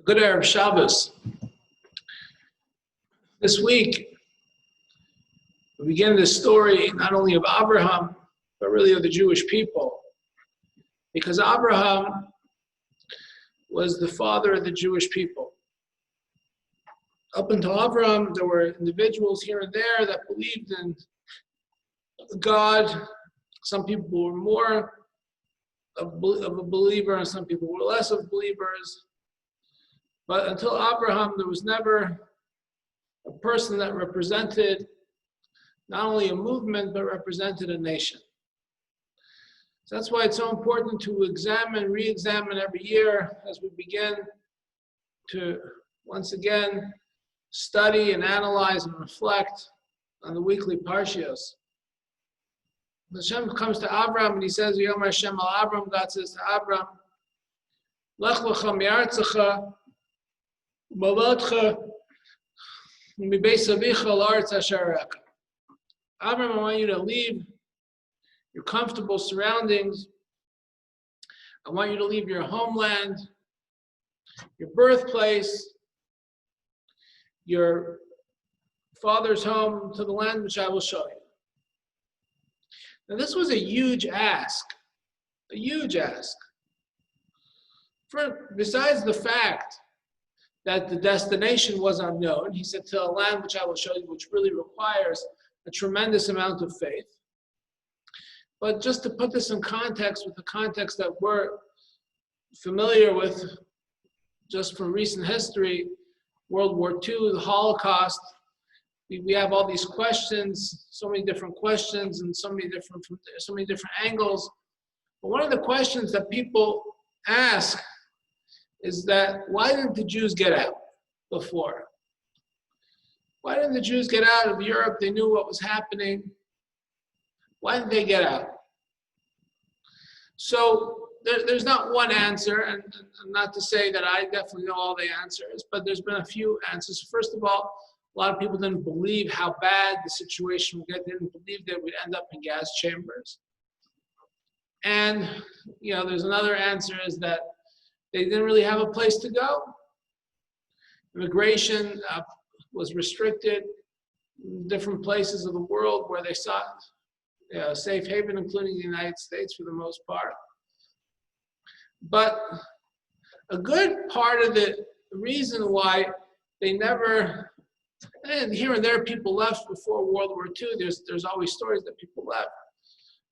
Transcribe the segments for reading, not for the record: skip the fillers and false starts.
Good Erev Shabbos. This week, we begin this story not only of Abraham, but really of the Jewish people. Because Abraham was the father of the Jewish people. Up until Abraham, there were individuals here and there that believed in God. Some people were more of a believer, and some people were less of believers. But until Abraham, there was never a person that represented not only a movement, but represented a nation. So that's why it's so important to examine, re-examine every year as we begin to, once again, study and analyze and reflect on the weekly parshios. Hashem comes to Abraham and he says, Yom Hashem al Abraham, God says to Abraham, Lech lecha mi'artzecha, Abraham, I want you to leave your comfortable surroundings. I want you to leave your homeland, your birthplace, your father's home, to the land which I will show you. Now this was a huge ask, a huge ask. Besides the fact that the destination was unknown, he said, to a land which I will show you, which really requires a tremendous amount of faith. But just to put this in context, with the context that we're familiar with just from recent history, World War II, the Holocaust, we have all these questions, so many different questions and so many different angles. But one of the questions that people ask is that, why didn't the Jews get out before? Why didn't the Jews get out of Europe? They knew what was happening. Why didn't they get out? So there's not one answer, and not to say that I definitely know all the answers, but there's been a few answers. First of all, a lot of people didn't believe how bad the situation would get. They didn't believe that we'd end up in gas chambers. And, there's another answer, is that they didn't really have a place to go. Immigration was restricted in different places of the world where they sought safe haven, including the United States for the most part. But a good part of the reason why they never, and here and there people left before World War II, there's always stories that people left.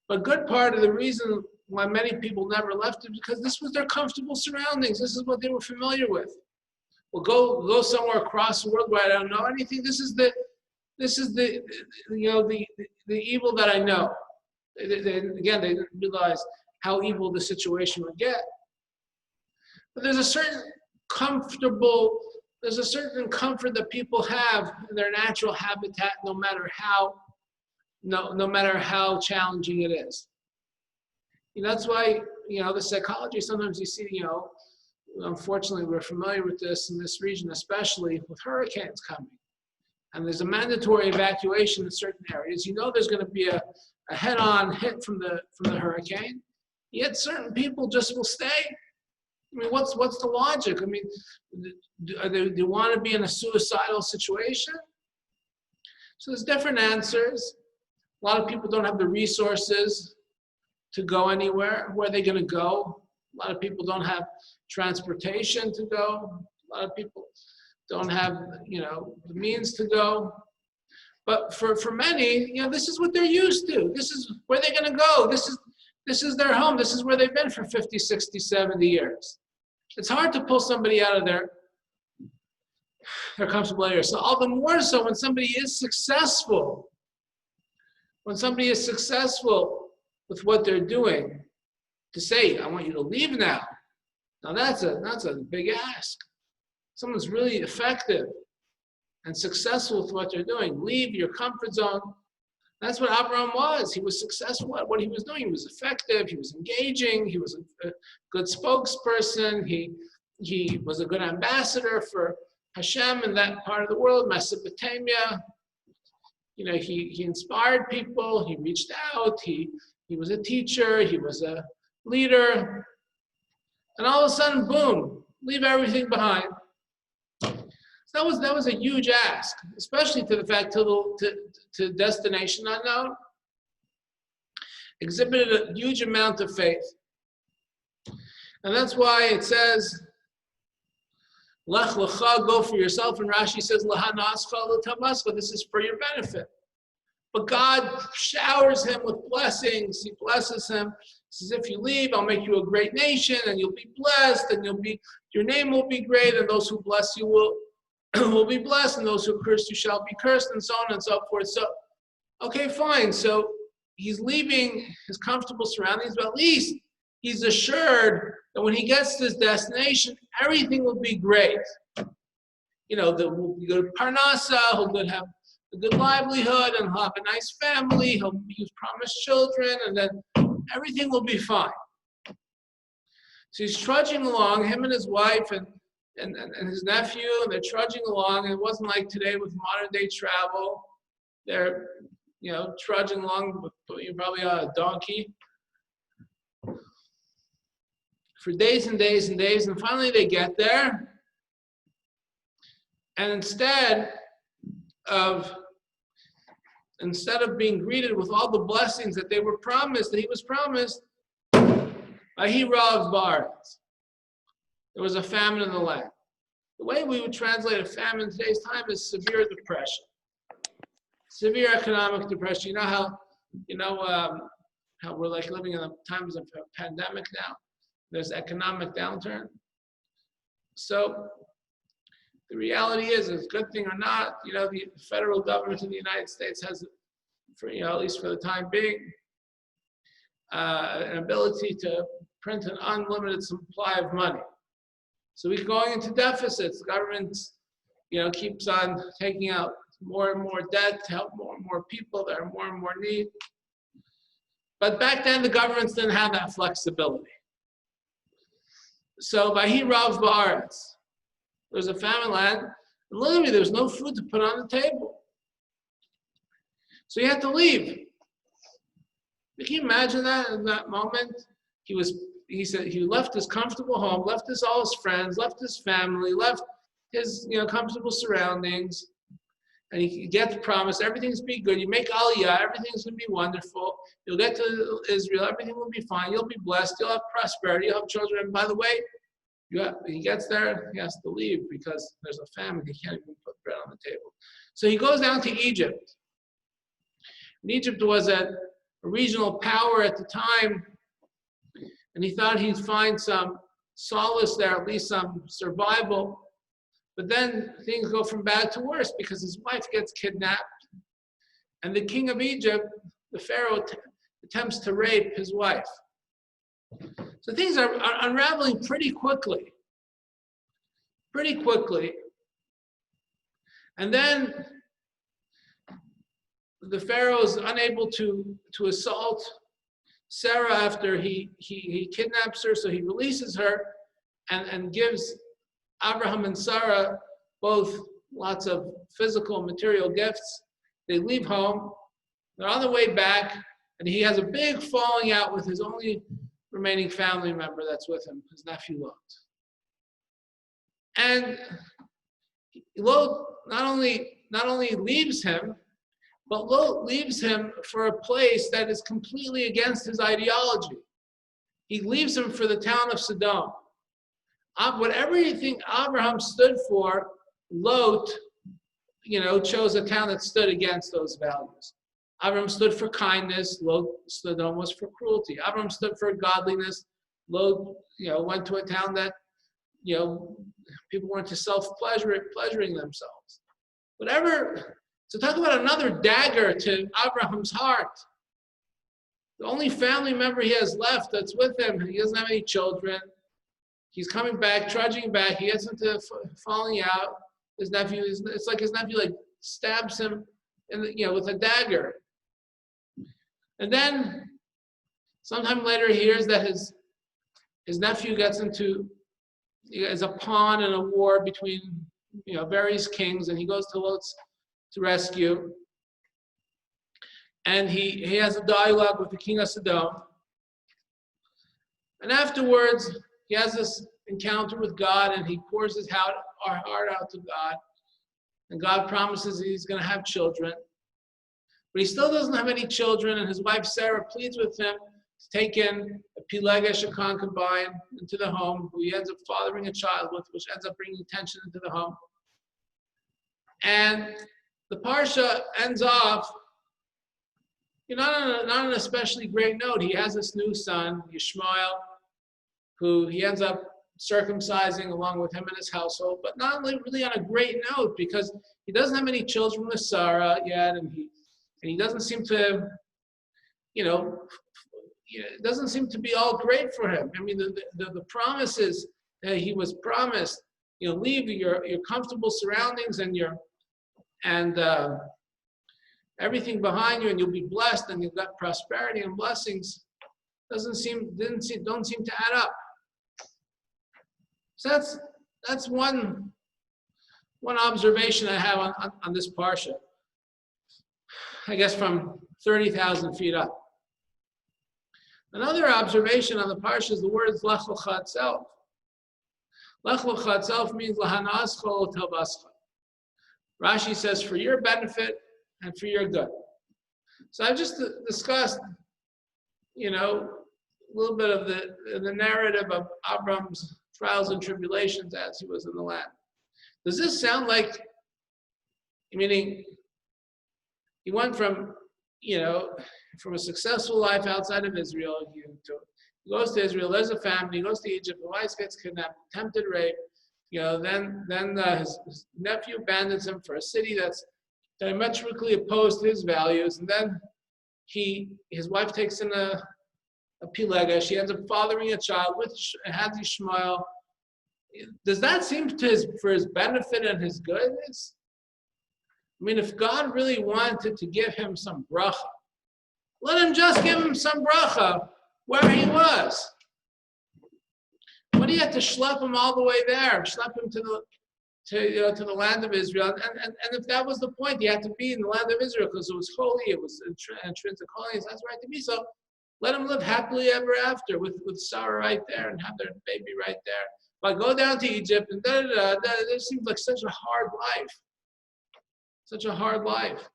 But a good part of the reason why many people never left is because this was their comfortable surroundings. This is what they were familiar with. Well, go somewhere across the world where I don't know anything. This is the evil that I know. They didn't realize how evil the situation would get. But there's a certain comfort that people have in their natural habitat, no matter how challenging it is. That's why, the psychology, sometimes you see, unfortunately we're familiar with this in this region, especially with hurricanes coming. And there's a mandatory evacuation in certain areas. There's going to be a head-on hit from the hurricane. Yet certain people just will stay. What's the logic? Do you want to be in a suicidal situation? So there's different answers. A lot of people don't have the resources to go anywhere. Where are they going to go? A lot of people don't have transportation to go. A lot of people don't have, the means to go. But for many, this is what they're used to. This is where they're going to go. This is their home. This is where they've been for 50, 60, 70 years. It's hard to pull somebody out of their comfortable area. So all the more so when somebody is successful, with what they're doing, to say, I want you to leave now. Now that's a big ask. Someone's really effective and successful with what they're doing. Leave your comfort zone. That's what Abraham was. He was successful at what he was doing. He was effective. He was engaging. He was a good spokesperson. He was a good ambassador for Hashem in that part of the world, Mesopotamia. He inspired people. He reached out. He was a teacher. He was a leader. And all of a sudden, boom, leave everything behind. So that was a huge ask, especially to the fact to destination unknown. Exhibited a huge amount of faith. And that's why it says, Lech lecha, go for yourself. And Rashi says, Lahanascha l'tamascha, this is for your benefit. But God showers him with blessings. He blesses him. He says, if you leave, I'll make you a great nation, and you'll be blessed, and your name will be great, and those who bless you will be blessed, and those who curse you shall be cursed, and so on and so forth. So, okay, fine. So he's leaving his comfortable surroundings, but at least he's assured that when he gets to his destination, everything will be great. You know, he'll be good parnasa, he'll have a good livelihood, and he'll have a nice family, he'll be promised children, and then everything will be fine. So he's trudging along, him and his wife and his nephew, and they're trudging along. And it wasn't like today with modern day travel. They're, trudging along with probably a donkey for days and days and days, and finally they get there. And instead of being greeted with all the blessings that he was promised, Ahirav Baretz, there was a famine in the land. The way we would translate a famine in today's time is severe depression, severe economic depression. You know how we're like living in the times of a pandemic now. There's economic downturn. So the reality is, it's a good thing or not, the federal government in the United States has, at least for the time being, an ability to print an unlimited supply of money. So we're going into deficits. The government, keeps on taking out more and more debt to help more and more people. There are more and more need. But back then, the governments didn't have that flexibility. So Vahirav Ba'aretz, there was a famine land, and literally there was no food to put on the table. So he had to leave. Can you imagine that in that moment? He said he left his comfortable home, left all his friends, left his family, left his comfortable surroundings, and he gets promised everything's be good. You make aliyah, everything's going to be wonderful. You'll get to Israel, everything will be fine. You'll be blessed. You'll have prosperity. You'll have children. And by the way, he gets there, he has to leave because there's a famine. He can't even put bread on the table. So he goes down to Egypt. And Egypt was a regional power at the time, and he thought he'd find some solace there, at least some survival. But then things go from bad to worse because his wife gets kidnapped, and the king of Egypt, the Pharaoh, attempts to rape his wife. So things are unraveling pretty quickly. And then the Pharaoh is unable to assault Sarah after he kidnaps her, so he releases her and gives Abraham and Sarah both lots of physical and material gifts. They leave home. They're on the way back, and he has a big falling out with his only remaining family member that's with him, his nephew Lot. And Lot not only leaves him, but Lot leaves him for a place that is completely against his ideology. He leaves him for the town of Sodom. Whatever you think Abraham stood for, Lot, chose a town that stood against those values. Abraham stood for kindness. Lot stood almost for cruelty. Abraham stood for godliness. Lot, went to a town that, people went to pleasuring themselves. Whatever. So talk about another dagger to Abraham's heart. The only family member he has left that's with him, he doesn't have any children. He's coming back, trudging back. He gets into falling out. His nephew, it's like his nephew stabs him with a dagger. And then sometime later he hears that his nephew is a pawn in a war between various kings, and he goes to Lot's to rescue. And he has a dialogue with the king of Sodom. And afterwards, he has this encounter with God, and he pours his heart out to God. And God promises he's going to have children. But he still doesn't have any children, and his wife Sarah pleads with him to take in a Pilegesh, a concubine, into the home, who he ends up fathering a child with, which ends up bringing tension into the home. And the Parsha ends off, not on an especially great note. He has this new son, Yishmael, who he ends up circumcising along with him and his household, but not really on a great note, because he doesn't have any children with Sarah yet, and he doesn't seem to, it doesn't seem to be all great for him. I mean, the promises that he was promised, leave your comfortable surroundings and everything behind you, and you'll be blessed, and you've got prosperity and blessings, don't seem to add up. So that's one observation I have on this parsha. I guess from 30,000 feet up. Another observation on the parsha is the words Lech Lecha itself. Lech Lecha itself means Lahanascha L'Tavascha. Rashi says, for your benefit and for your good. So I just discussed, a little bit of the narrative of Abram's trials and tribulations as he was in the land. Does this sound like, meaning he went from a successful life outside of Israel, he goes to Israel, there's a famine, he goes to Egypt, the wife gets kidnapped, attempted rape, then his nephew abandons him for a city that's diametrically opposed to his values, and then his wife takes in a Pilega, she ends up fathering a child, which has Ishmael. Does that seem for his benefit and his goodness? I mean, if God really wanted to give him some bracha, let him just give him some bracha where he was. Why do you have to schlep him all the way there? Schlep him to the land of Israel. And if that was the point, he had to be in the land of Israel because it was holy, it was intrinsic holiness, that's right to be. So let him live happily ever after with Sarah right there and have their baby right there. But go down to Egypt and it seems like such a hard life. Such a hard life.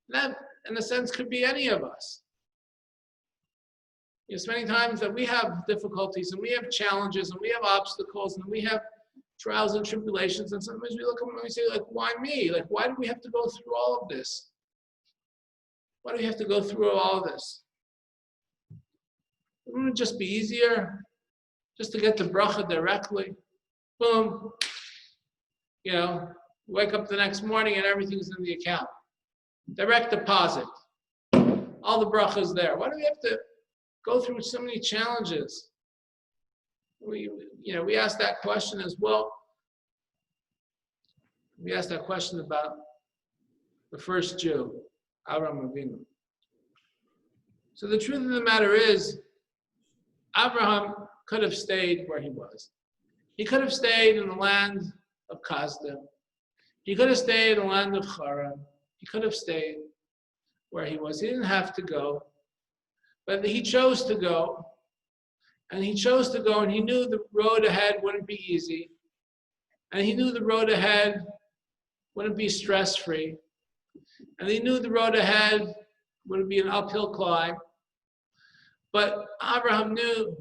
That, in a sense, could be any of us. There's many times that we have difficulties and we have challenges and we have obstacles and we have trials and tribulations, and sometimes we look at them and we say, like, why me? Like, why do we have to go through all of this? Why do we have to go through all of this? Wouldn't it just be easier just to get the bracha directly? Boom. Wake up the next morning and everything's in the account. Direct deposit. All the brachas there. Why do we have to go through so many challenges? We asked that question as well. We asked that question about the first Jew, Avraham Avinu. So the truth of the matter is, Abraham could have stayed where he was. He could have stayed in the land of Kasdim. He could have stayed in the land of Haran. He could have stayed where he was. He didn't have to go. But he chose to go. And he chose to go, and he knew the road ahead wouldn't be easy. And he knew the road ahead wouldn't be stress-free. And he knew the road ahead would be an uphill climb. But Abraham knew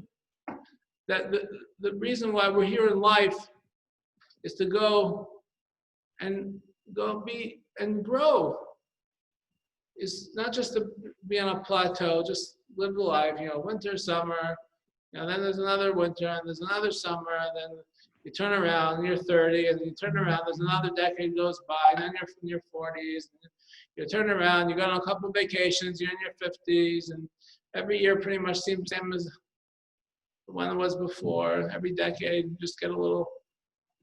that the reason why we're here in life is to go be and grow. It's not just to be on a plateau, just live the life, winter, summer, then there's another winter, and there's another summer, and then you turn around, and you're 30, and you turn around, there's another decade goes by, and then you're in your 40s, and you turn around, you go on a couple of vacations, you're in your 50s, and every year pretty much seems the same as the one it was before. Every decade, you just get a little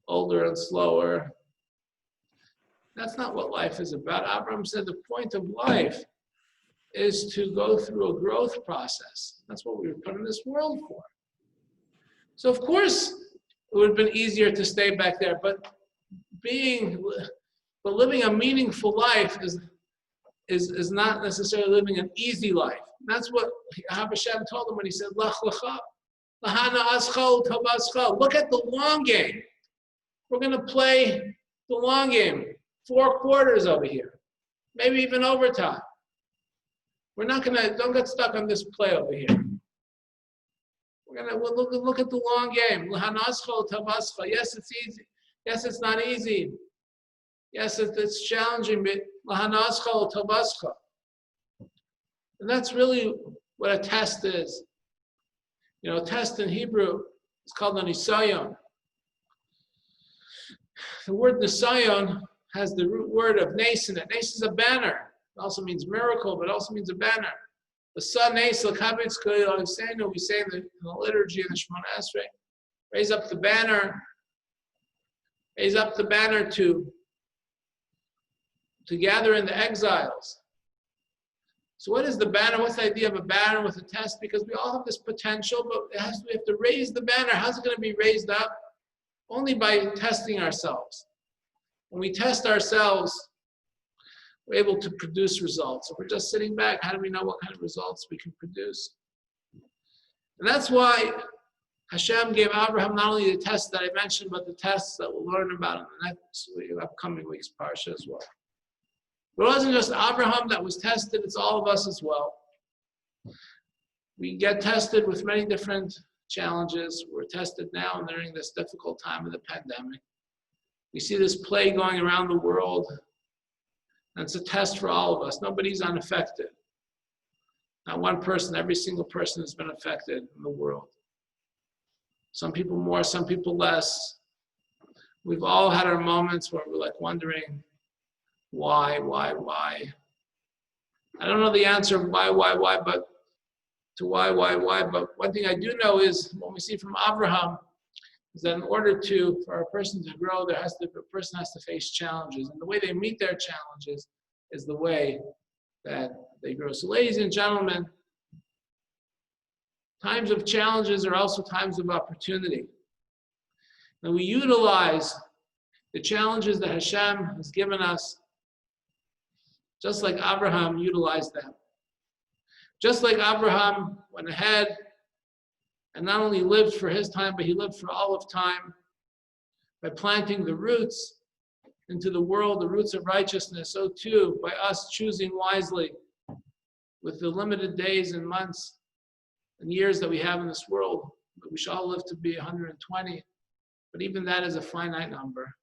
older and slower. That's not what life is about. Abraham said the point of life is to go through a growth process. That's what we were put in this world for. So of course, it would have been easier to stay back there, but living a meaningful life is not necessarily living an easy life. That's what Hashem told him when he said, Lech lecha, lahana aschal tabascha. Look at the long game. We're going to play the long game, 4 quarters over here, maybe even overtime. We're not gonna, don't get stuck on this play over here. We'll look at the long game. Yes, it's easy. Yes, it's not easy. Yes, it's challenging, but and that's really what a test is. You know, a test in Hebrew is called a nisayon. The word nisayon has the root word of nes in it. Nes is a banner. It also means miracle, but it also means a banner. The sun nes l'kabitz ko'il, we say in the liturgy in the Shemona Esrei, raise up the banner to gather in the exiles. So what is the banner? What's the idea of a banner with a test? Because we all have this potential, but we have to raise the banner. How's it going to be raised up? Only by testing ourselves. When we test ourselves, we're able to produce results. If we're just sitting back, how do we know what kind of results we can produce? And that's why Hashem gave Abraham not only the tests that I mentioned, but the tests that we'll learn about in the next upcoming week's parsha as well. But it wasn't just Abraham that was tested, it's all of us as well. We get tested with many different challenges. We're tested now during this difficult time of the pandemic. We see this plague going around the world, and it's a test for all of us. Nobody's unaffected. Not one person, every single person has been affected in the world. Some people more, some people less. We've all had our moments where we're like wondering, why? I don't know the answer of why, but to why, but one thing I do know is what we see from Abraham is that in order for a person to grow, a person has to face challenges. And the way they meet their challenges is the way that they grow. So ladies and gentlemen, times of challenges are also times of opportunity. And we utilize the challenges that Hashem has given us just like Abraham utilized them. Just like Abraham went ahead and not only lived for his time, but he lived for all of time by planting the roots into the world, the roots of righteousness. So too, by us choosing wisely with the limited days and months and years that we have in this world, but we shall all live to be 120, but even that is a finite number.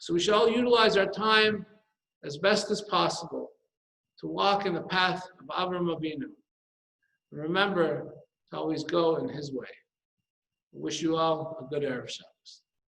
So we should all utilize our time as best as possible to walk in the path of Avraham Avinu. And remember to always go in his way. I wish you all a good Erev Shabbos.